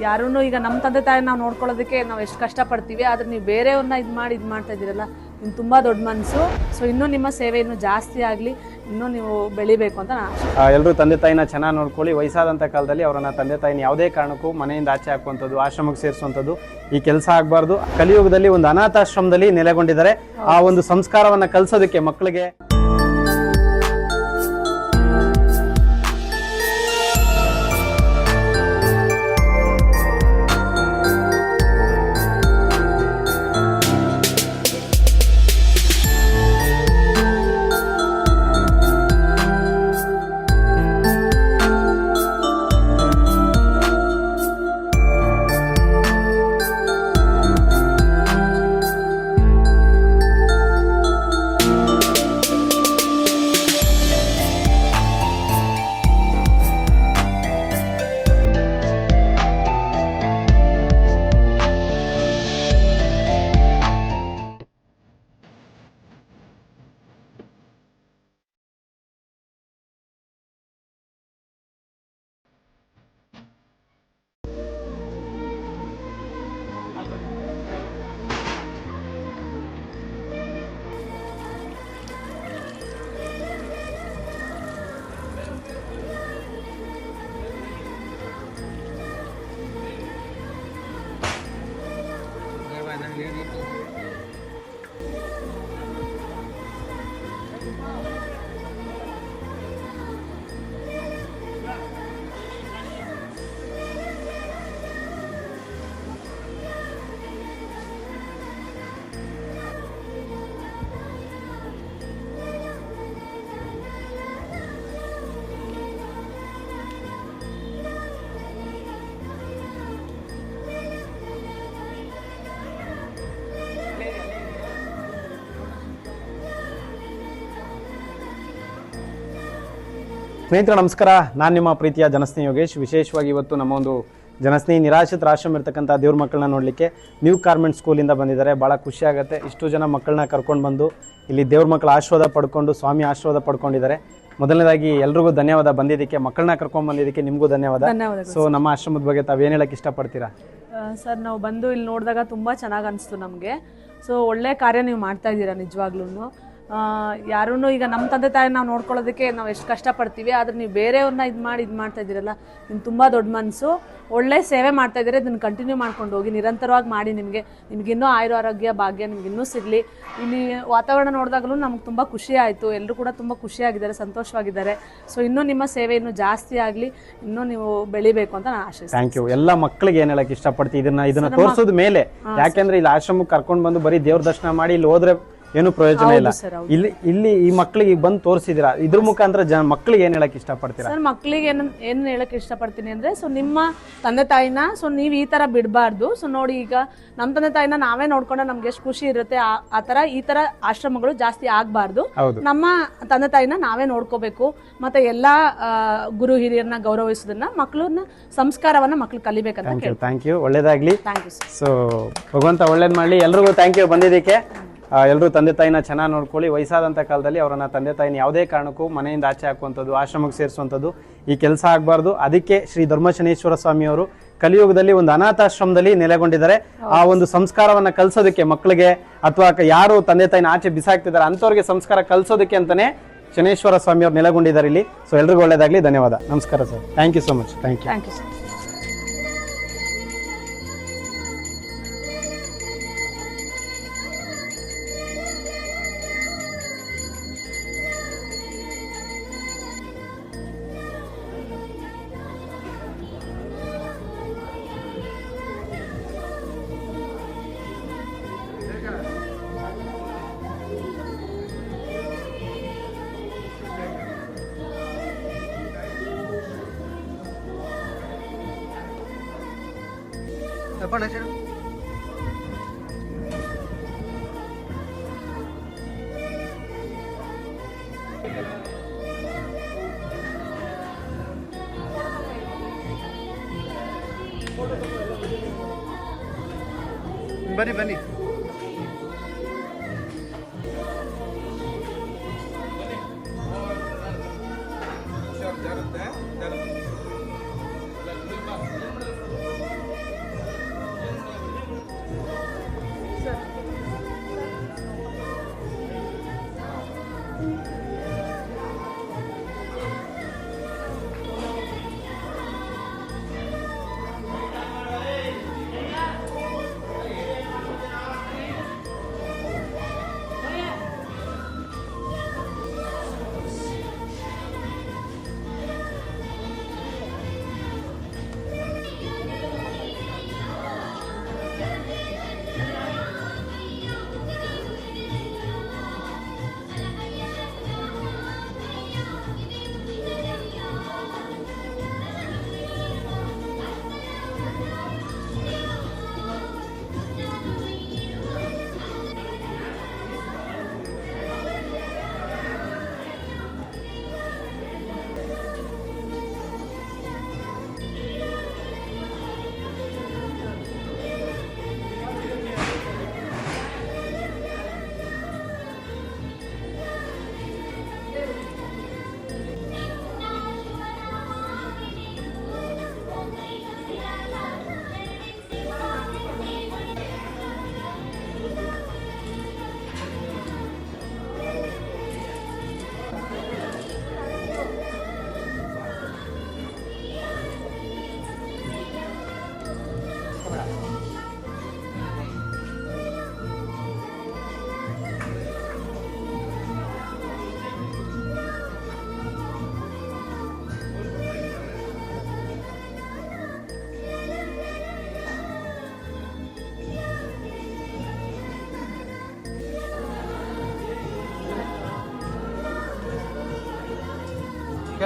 ಯಾರೂ ಈಗ ನಮ್ಮ ತಂದೆ ತಾಯಿ ನಾವು ನೋಡ್ಕೊಳ್ಳೋದಕ್ಕೆ ನಾವು ಎಷ್ಟು ಕಷ್ಟಪಡ್ತೀವಿ, ಆದರೆ ನೀವು ಬೇರೆಯವ್ರನ್ನ ಇದು ಮಾಡ್ತಾ ಇದ್ದೀರಲ್ಲ, ನಿಮ್ಗೆ ತುಂಬ ದೊಡ್ಡ ಮನಸ್ಸು. ಸೊ ಇನ್ನೂ ನಿಮ್ಮ ಸೇವೆ ಇನ್ನೂ ಜಾಸ್ತಿ ಆಗಲಿ, ಇನ್ನೂ ನೀವು ಬೆಳಿಬೇಕು ಅಂತ ನಾನು ಎಲ್ಲರೂ ತಂದೆ ತಾಯಿನ ಚೆನ್ನಾಗಿ ನೋಡ್ಕೊಳ್ಳಿ. ವಯಸ್ಸಾದಂಥ ಕಾಲದಲ್ಲಿ ಅವರನ್ನ ತಂದೆ ತಾಯಿನ ಯಾವುದೇ ಕಾರಣಕ್ಕೂ ಮನೆಯಿಂದ ಆಚೆ ಹಾಕುವಂಥದ್ದು, ಆಶ್ರಮಕ್ಕೆ ಸೇರಿಸುವಂಥದ್ದು ಈ ಕೆಲಸ ಆಗಬಾರ್ದು. ಕಲಿಯುಗದಲ್ಲಿ ಒಂದು ಅನಾಥಾಶ್ರಮದಲ್ಲಿ ನೆಲೆಗೊಂಡಿದ್ದಾರೆ. ಆ ಒಂದು ಸಂಸ್ಕಾರವನ್ನು ಕಲಿಸೋದಕ್ಕೆ ಮಕ್ಕಳಿಗೆ ಸ್ನೇಹಿತರೆ ನಮಸ್ಕಾರ. ನಾನು ನಿಮ್ಮ ಪ್ರೀತಿಯ ಜನಸ್ನೇಹಿ ಯೋಗೇಶ್. ವಿಶೇಷವಾಗಿ ಇವತ್ತು ನಮ್ಮ ಒಂದು ಜನಸ್ನೇಹಿ ನಿರಾಶ್ರಿತ ಆಶ್ರಮ ಇರ್ತಕ್ಕಂಥ ದೇವ್ರ ಮಕ್ಕಳನ್ನ ನೋಡಲಿಕ್ಕೆ ನ್ಯೂ ಕಾನ್ವೆಂಟ್ ಸ್ಕೂಲಿಂದ ಬಂದಿದ್ದಾರೆ. ಭಾಳ ಖುಷಿ ಆಗುತ್ತೆ. ಇಷ್ಟು ಜನ ಮಕ್ಕಳನ್ನ ಕರ್ಕೊಂಡು ಬಂದು ಇಲ್ಲಿ ದೇವ್ರ ಮಕ್ಕಳ ಆಶೀರ್ವಾದ ಪಡ್ಕೊಂಡು ಸ್ವಾಮಿ ಆಶೀರ್ವಾದ ಪಡ್ಕೊಂಡಿದ್ದಾರೆ. ಮೊದಲನೇದಾಗಿ ಎಲ್ರಿಗೂ ಧನ್ಯವಾದ ಬಂದಿದ್ದಕ್ಕೆ, ಮಕ್ಕಳನ್ನ ಕರ್ಕೊಂಡು ಬಂದಿದ್ದಕ್ಕೆ ನಿಮಗೂ ಧನ್ಯವಾದ. ಸೊ ನಮ್ಮ ಆಶ್ರಮದ ಬಗ್ಗೆ ತಾವೇನು ಹೇಳಕ್ಕೆ ಇಷ್ಟಪಡ್ತೀರಾ? ಸರ್, ನಾವು ಬಂದು ಇಲ್ಲಿ ನೋಡಿದಾಗ ತುಂಬ ಚೆನ್ನಾಗಿ ಅನಿಸ್ತು ನಮಗೆ. ಸೊ ಒಳ್ಳೆ ಕಾರ್ಯ ನೀವು ಮಾಡ್ತಾ ಇದ್ದೀರಾ ನಿಜವಾಗ್ಲೂ. ಯಾರೂ ಈಗ ನಮ್ಮ ತಂದೆ ತಾಯಿ ನಾವು ನೋಡ್ಕೊಳ್ಳೋದಕ್ಕೆ ನಾವು ಎಷ್ಟು ಕಷ್ಟಪಡ್ತೀವಿ, ಆದರೆ ನೀವು ಬೇರೆಯವ್ರನ್ನ ಇದು ಮಾಡ್ತಾ ಇದ್ದೀರಲ್ಲ, ನಿಮ್ಗೆ ತುಂಬ ದೊಡ್ಡ ಮನಸ್ಸು. ಒಳ್ಳೆ ಸೇವೆ ಮಾಡ್ತಾ ಇದ್ದೀರಾ. ಇದನ್ನು ಕಂಟಿನ್ಯೂ ಮಾಡ್ಕೊಂಡು ಹೋಗಿ, ನಿರಂತರವಾಗಿ ಮಾಡಿ. ನಿಮಗಿನ್ನೂ ಆರೋಗ್ಯ ಭಾಗ್ಯ ನಿಮಗಿನ್ನೂ ಸಿಗಲಿ. ಇಲ್ಲಿ ವಾತಾವರಣ ನೋಡಿದಾಗಲೂ ನಮ್ಗೆ ತುಂಬ ಖುಷಿ ಆಯಿತು. ಎಲ್ಲರೂ ಕೂಡ ತುಂಬ ಖುಷಿಯಾಗಿದ್ದಾರೆ, ಸಂತೋಷವಾಗಿದ್ದಾರೆ. ಸೊ ಇನ್ನೂ ನಿಮ್ಮ ಸೇವೆ ಇನ್ನೂ ಜಾಸ್ತಿ ಆಗಲಿ, ಇನ್ನೂ ನೀವು ಬೆಳಿಬೇಕು ಅಂತ ನಾನು ಆಶಿಸ್ತೀನಿ. Thank you. ಎಲ್ಲ ಮಕ್ಕಳಿಗೆ ಏನು ಹೇಳಕ್ಕೆ ಇಷ್ಟಪಡ್ತೀವಿ ಇದನ್ನ ತೋರಿಸೋದ ಮೇಲೆ? ಯಾಕೆಂದ್ರೆ ಇಲ್ಲಿ ಆಶ್ರಮಕ್ಕೆ ಕರ್ಕೊಂಡು ಬಂದು ಬರೀ ದೇವ್ರ ದರ್ಶನ ಮಾಡಿ ಇಲ್ಲಿ ಹೋದ್ರೆ ಏನು ಪ್ರಯೋಜನ ಇಲ್ಲ. ಇಲ್ಲಿ ಈ ಮಕ್ಕಳಿಗೆ ಬಂದು ತೋರಿಸಿದಿರಾ, ಇದ್ರ ಮುಖಾಂತರ ಮಕ್ಕಳಿಗೆ ಏನ್ ಹೇಳಕ್ ಇಷ್ಟಪಡ್ತೀರಾ? ಸರ್, ಮಕ್ಕಳಿಗೆ ಏನ್ ಹೇಳಕ್ ಇಷ್ಟಪಡ್ತೀನಿ ಅಂದ್ರೆ, ಸೊ ನಿಮ್ಮ ತಂದೆ ತಾಯಿನ ಸೊ ನೀವು ಈ ತರ ಬಿಡಬಾರ್ದು. ಸೊ ನೋಡಿ, ಈಗ ನಮ್ಮ ತಂದೆ ತಾಯಿನ ನಾವೇ ನೋಡ್ಕೊಂಡ್ರೆ ನಮ್ಗೆ ಎಷ್ಟು ಖುಷಿ ಇರುತ್ತೆ. ಈ ತರ ಆಶ್ರಮಗಳು ಜಾಸ್ತಿ ಆಗ್ಬಾರ್ದು. ನಮ್ಮ ತಂದೆ ತಾಯಿನ ನಾವೇ ನೋಡ್ಕೋಬೇಕು. ಮತ್ತೆ ಎಲ್ಲಾ ಗುರು ಹಿರಿಯರನ್ನ ಗೌರವಿಸೋದನ್ನ, ಮಕ್ಕಳನ್ನ ಸಂಸ್ಕಾರವನ್ನ ಮಕ್ಳು ಕಲಿಬೇಕಂತ. Thank you. ಒಳ್ಳೇದಾಗ್ಲಿ. Thank you. ಸೊ ಭಗವಂತ ಒಳ್ಳೇದ್ ಮಾಡ್ಲಿ. ಎಲ್ರಿಗೂ ಥ್ಯಾಂಕ್ ಯು ಬಂದಿದ್ದಕ್ಕೆ. ಎಲ್ಲರೂ ತಂದೆ ತಾಯಿನ ಚೆನ್ನಾಗಿ ನೋಡ್ಕೊಳ್ಳಿ. ವಯಸ್ಸಾದಂಥ ಕಾಲದಲ್ಲಿ ಅವರನ್ನ ತಂದೆ ತಾಯಿನ ಯಾವುದೇ ಕಾರಣಕ್ಕೂ ಮನೆಯಿಂದ ಆಚೆ ಹಾಕುವಂಥದ್ದು, ಆಶ್ರಮಕ್ಕೆ ಸೇರಿಸುವಂಥದ್ದು ಈ ಕೆಲಸ ಆಗಬಾರ್ದು. ಅದಕ್ಕೆ ಶ್ರೀ ಧರ್ಮಶನೇಶ್ವರ ಸ್ವಾಮಿಯವರು ಕಲಿಯುಗದಲ್ಲಿ ಒಂದು ಅನಾಥಾಶ್ರಮದಲ್ಲಿ ನೆಲೆಗೊಂಡಿದ್ದಾರೆ. ಆ ಒಂದು ಸಂಸ್ಕಾರವನ್ನು ಕಲಿಸೋದಕ್ಕೆ ಮಕ್ಕಳಿಗೆ, ಅಥವಾ ಯಾರು ತಂದೆ ತಾಯಿನ ಆಚೆ ಬಿಸಾಕ್ತಿದ್ದಾರೆ ಅಂಥವ್ರಿಗೆ ಸಂಸ್ಕಾರ ಕಲಿಸೋದಕ್ಕೆ ಅಂತಾನೆ ಶನೇಶ್ವರ ಸ್ವಾಮಿಯವರು ನೆಲೆಗೊಂಡಿದ್ದಾರೆ ಇಲ್ಲಿ. ಸೊ ಎಲ್ರಿಗೂ ಒಳ್ಳೇದಾಗಲಿ. ಧನ್ಯವಾದ. ನಮಸ್ಕಾರ sir. Thank you so much. Thank you sir. ಬನ್ನಿ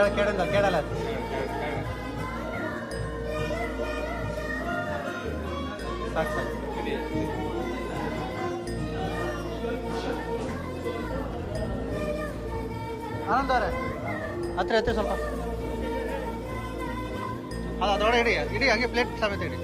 ಕೇಳಲ್ಲ ಸಾಕು ಸಾಕು ಆನಂದ ಅವರೇ ಹತ್ರ ಸ್ವಲ್ಪ ಅದು ಅದರೊಳಗೆ ಇಡಿ ಹಂಗೆ ಪ್ಲೇಟ್ ಸಮೇತ ಇಡಿ